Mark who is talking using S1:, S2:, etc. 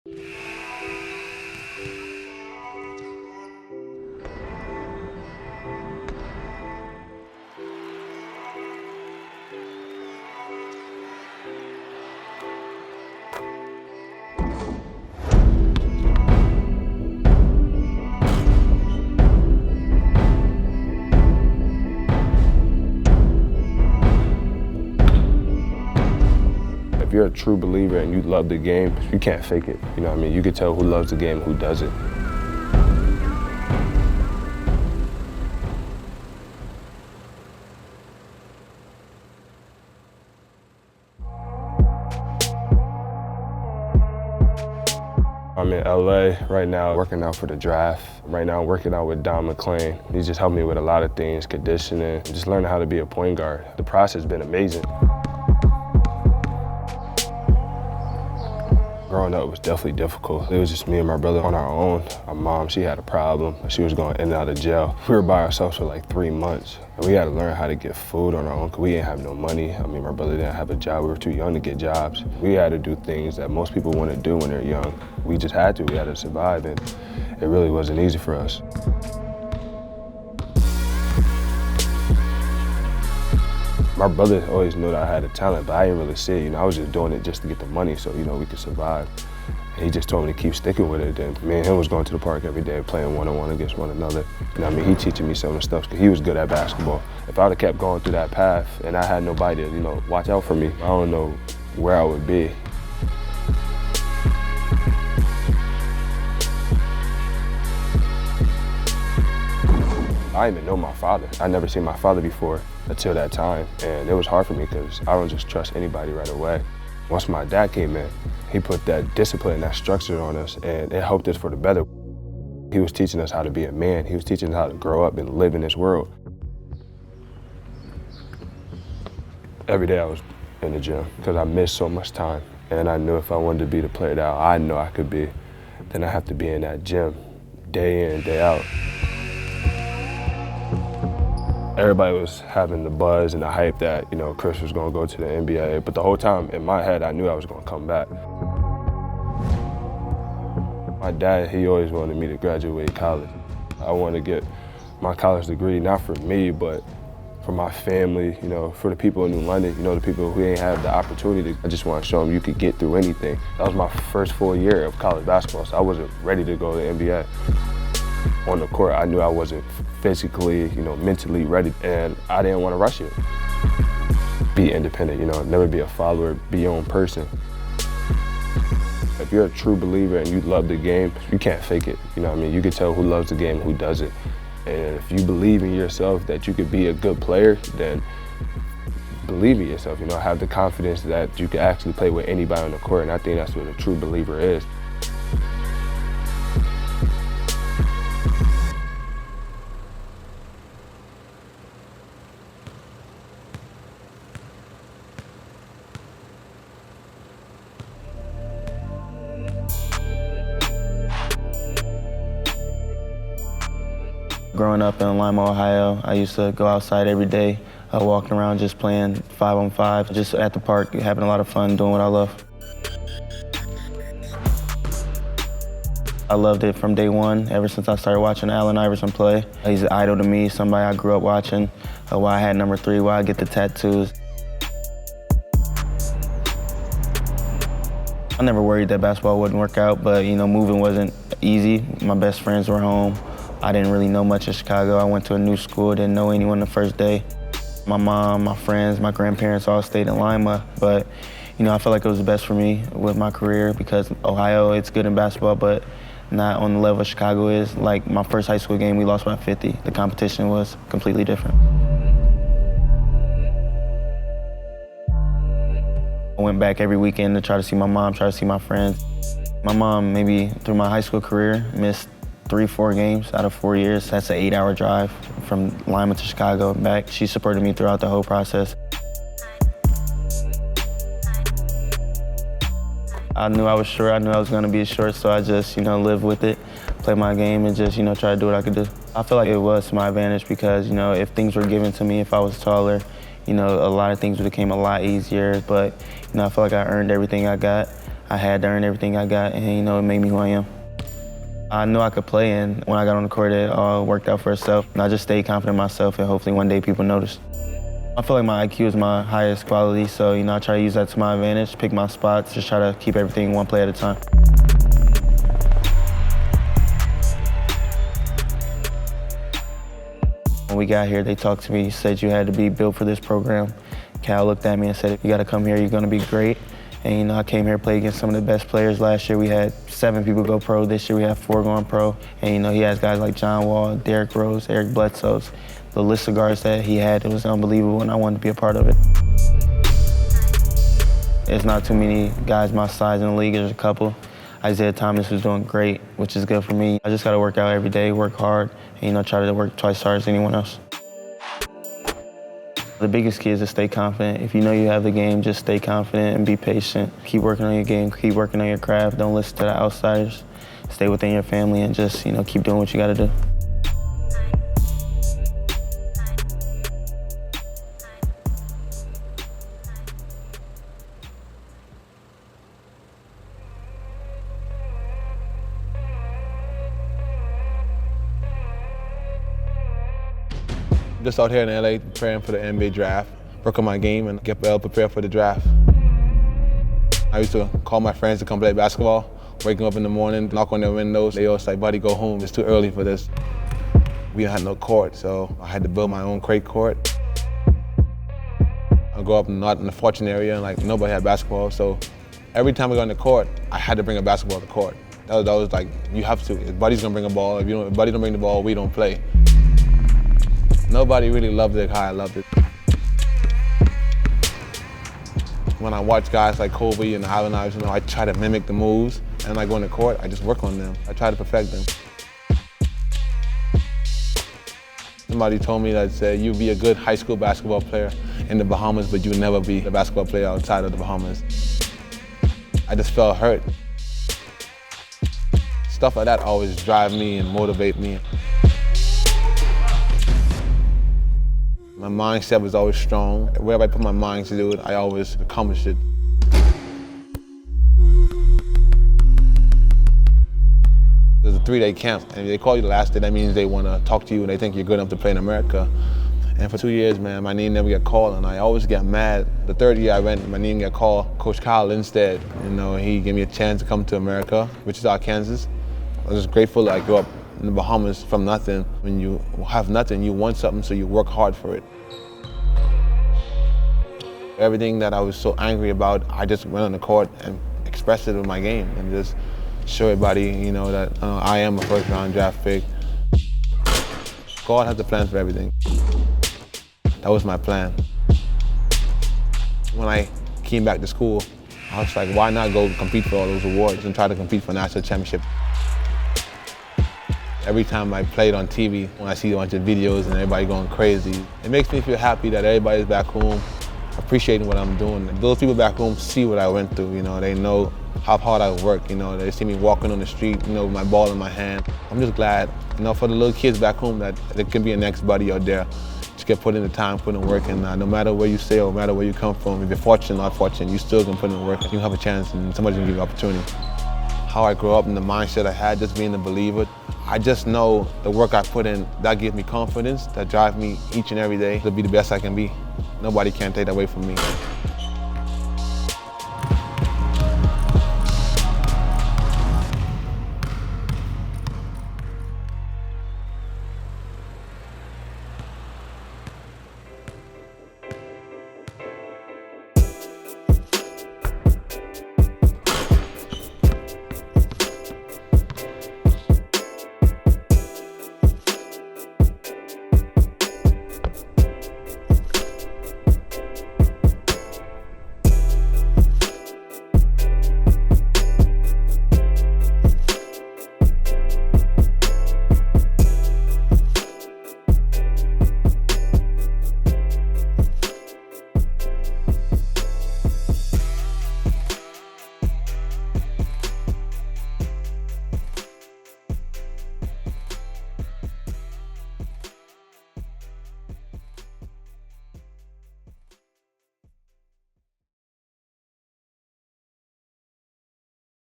S1: If you're a true believer and you love the game, you can't fake it. You know what I mean? You can tell who loves the game and who doesn't. I'm in LA right now working out for the draft. Right now I'm working out with Don McClain. He's just helped me with a lot of things, conditioning, just learning how to be a point guard. The process has been amazing. Growing up was definitely difficult. It was just me and my brother on our own. My mom, she had a problem. She was going in and out of jail. We were by ourselves for like 3 months. And we had to learn how to get food on our own because we didn't have no money. I mean, my brother didn't have a job. We were too young to get jobs. We had to do things that most people want to do when they're young. We just had to. We had to survive, and it really wasn't easy for us. My brother always knew that I had a talent, but I didn't really see it. You know, I was just doing it just to get the money so, you know, we could survive. And he just told me to keep sticking with it. And me and him was going to the park every day, playing one-on-one against one another. You know what I mean? He teaching me some of the stuff because he was good at basketball. If I would have kept going through that path and I had nobody to, you know, watch out for me, I don't know where I would be. I didn't even know my father. I never seen my father before until that time, and it was hard for me because I don't just trust anybody right away. Once my dad came in, he put that discipline, that structure on us, and it helped us for the better. He was teaching us how to be a man. He was teaching us how to grow up and live in this world. Every day I was in the gym because I missed so much time, and I knew if I wanted to be the player that I know I could be, then I have to be in that gym day in, day out. Everybody was having the buzz and the hype that, you know, Chris was going to go to the NBA, but the whole time in my head, I knew I was going to come back. My dad, he always wanted me to graduate college. I wanted to get my college degree, not for me, but for my family, you know, for the people in New London, you know, the people who ain't have the opportunity. I just want to show them you could get through anything. That was my first full year of college basketball, so I wasn't ready to go to the NBA. On the court, I knew I wasn't physically, you know, mentally ready, and I didn't want to rush it. Be independent, you know, never be a follower, be your own person. If you're a true believer and you love the game, you can't fake it. You know what I mean? You can tell who loves the game and who doesn't. And if you believe in yourself that you could be a good player, then believe in yourself, you know, have the confidence that you can actually play with anybody on the court, and I think that's what a true believer is.
S2: Growing up in Lima, Ohio, I used to go outside every day, walking around just playing 5-on-5, just at the park, having a lot of fun, doing what I love. I loved it from day one, ever since I started watching Allen Iverson play. He's an idol to me, somebody I grew up watching, why I had number 3, why I get the tattoos. I never worried that basketball wouldn't work out, but you know, moving wasn't easy. My best friends were home. I didn't really know much of Chicago. I went to a new school, didn't know anyone the first day. My mom, my friends, my grandparents all stayed in Lima, but you know, I felt like it was the best for me with my career because Ohio, it's good in basketball, but not on the level Chicago is. Like my first high school game, we lost by 50. The competition was completely different. I went back every weekend to try to see my mom, try to see my friends. My mom, maybe through my high school career, missed 3-4 games out of 4 years. That's an 8-hour drive from Lima to Chicago and back. She supported me throughout the whole process. I knew I was short. I knew I was going to be short, so I just, you know, lived with it, play my game, and just, you know, try to do what I could do. I feel like it was to my advantage because, you know, if things were given to me, if I was taller, you know, a lot of things would have came a lot easier. But, you know, I feel like I earned everything I got. I had to earn everything I got, and it made me who I am. I knew I could play, and when I got on the court, it all worked out for itself. And I just stayed confident in myself, and hopefully one day people notice. I feel like my IQ is my highest quality, so I try to use that to my advantage, pick my spots, just try to keep everything one play at a time. When we got here, they talked to me, said you had to be built for this program. Cal looked at me and said, you got to come here, you're going to be great. And I came here to play against some of the best players. Last year we had 7 people go pro. This year we have 4 going pro. And he has guys like John Wall, Derrick Rose, Eric Bledsoe. The list of guards that he had, it was unbelievable, and I wanted to be a part of it. There's not too many guys my size in the league. There's a couple. Isaiah Thomas was doing great, which is good for me. I just got to work out every day, work hard, and try to work twice as hard as anyone else. The biggest key is to stay confident. If you know you have the game, just stay confident and be patient. Keep working on your game, keep working on your craft. Don't listen to the outsiders. Stay within your family and just, keep doing what you got to do.
S3: Just out here in LA preparing for the NBA draft, work on my game and get well prepared for the draft. I used to call my friends to come play basketball, waking up in the morning, knock on their windows. They all say, buddy, go home, it's too early for this. We had no court, so I had to build my own crate court. I grew up not in the Fortune area, and nobody had basketball, so every time we got on the court, I had to bring a basketball to the court. That was like, you have to. If Buddy's gonna bring a ball, if Buddy don't bring the ball, we don't play. Nobody really loved it how I loved it. When I watch guys like Kobe and Allen Iverson, I try to mimic the moves, and I go on the court, I just work on them. I try to perfect them. Somebody told me that said, you'd be a good high school basketball player in the Bahamas, but you'll never be a basketball player outside of the Bahamas. I just felt hurt. Stuff like that always drive me and motivate me. My mindset was always strong. Wherever I put my mind to do it, I always accomplish it. There's a 3-day camp, and if they call you the last day, that means they want to talk to you and they think you're good enough to play in America. And for 2 years, man, my name never got called, and I always get mad. The 3rd year I went, my name got called. Coach Kyle instead, he gave me a chance to come to America, Wichita, Kansas. I was just grateful that I grew up in the Bahamas from nothing. When you have nothing, you want something, so you work hard for it. Everything that I was so angry about, I just went on the court and expressed it with my game and just show everybody, that I am a first-round draft pick. God has a plan for everything. That was my plan. When I came back to school, I was like, why not go compete for all those awards and try to compete for national championship? Every time I played on TV, when I see a bunch of videos and everybody going crazy, it makes me feel happy that everybody's back home appreciating what I'm doing. Those people back home see what I went through, they know how hard I work, they see me walking on the street, with my ball in my hand. I'm just glad, for the little kids back home that there can be a next buddy out there. Just get put in the time, put in the work, and no matter where you stay or no matter where you come from, if you're fortunate or not fortunate, you still can put in the work. You have a chance and somebody's gonna give you an opportunity. How I grew up and the mindset I had, just being a believer, I just know the work I put in, that gives me confidence, that drives me each and every day to be the best I can be. Nobody can take that away from me.